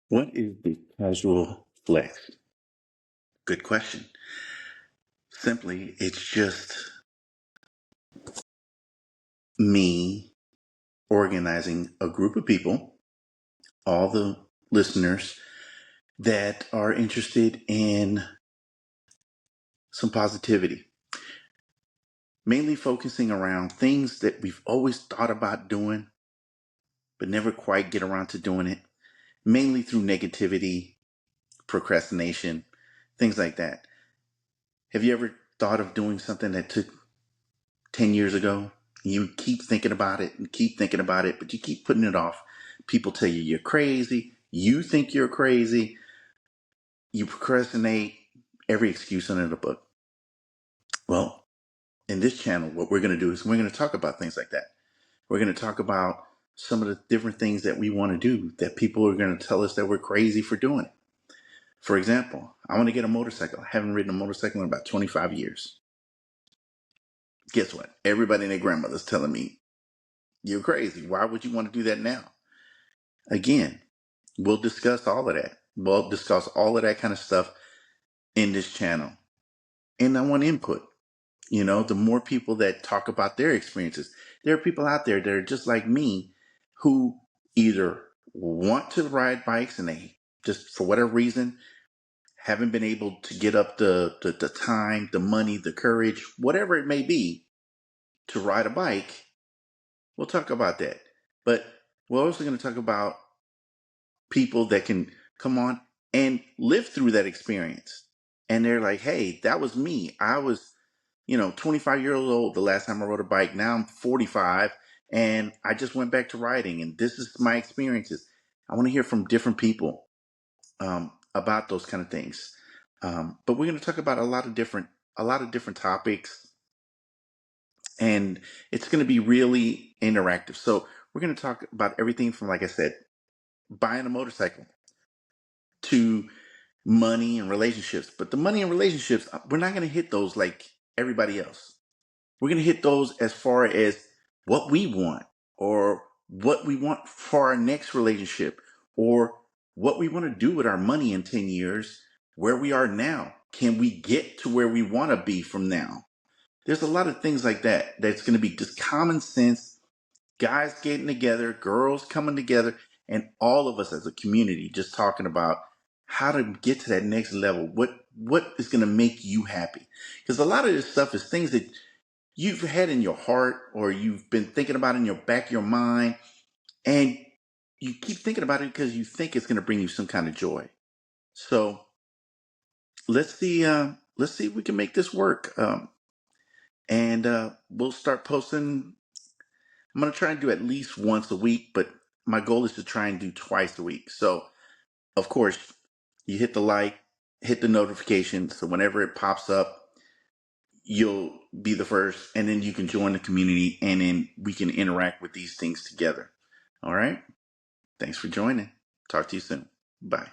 What is the casual flex? Good question. Simply, it's just me organizing a group of people, all the listeners that are interested in some positivity, mainly focusing around things that we've always thought about doing, but never quite get around to doing it, mainly through negativity, procrastination, things like that. Have you ever thought of doing something that took 10 years ago? You keep thinking about it and keep thinking about it, but you keep putting it off. People tell you you're crazy. You think you're crazy. You procrastinate, every excuse under the book. Well, in this channel, what we're going to do is we're going to talk about things like that. We're going to talk about some of the different things that we want to do that people are going to tell us that we're crazy for doing it. For example, I want to get a motorcycle. I haven't ridden a motorcycle in about 25 years. Guess what? Everybody and their grandmother's telling me, you're crazy. Why would you want to do that now? Again, we'll discuss all of that. We'll discuss all of that kind of stuff in this channel. And I want input. You know, the more people that talk about their experiences, there are people out there that are just like me who either want to ride bikes and they just, for whatever reason, haven't been able to get up the time, the money, the courage, whatever it may be, to ride a bike. We'll talk about that. But we're also going to talk about people that can come on and live through that experience. And they're like, hey, that was me. I was, 25 years old the last time I rode a bike. Now I'm 45 and I just went back to riding. And this is my experiences. I want to hear from different people about those kind of things. But we're going to talk about a lot of different topics, and it's going to be really interactive. So we're going to talk about everything from, like I said, buying a motorcycle to money and relationships. But the money and relationships, we're not going to hit those like everybody else. We're going to hit those as far as what we want, or what we want for our next relationship, or what we want to do with our money in 10 years, where we are now. Can we get to where we want to be from now? There's a lot of things like that that's going to be just common sense, guys getting together, girls coming together, and all of us as a community just talking about how to get to that next level. What is going to make you happy? Because a lot of this stuff is things that you've had in your heart, or you've been thinking about in your back of your mind, and you keep thinking about it because you think it's going to bring you some kind of joy. So let's see if we can make this work. And we'll start posting. I'm going to try and do at least once a week, but my goal is to try and do twice a week. So, of course, you hit the like, hit the notification, so whenever it pops up, you'll be the first, and then you can join the community, and then we can interact with these things together. All right? Thanks for joining. Talk to you soon. Bye.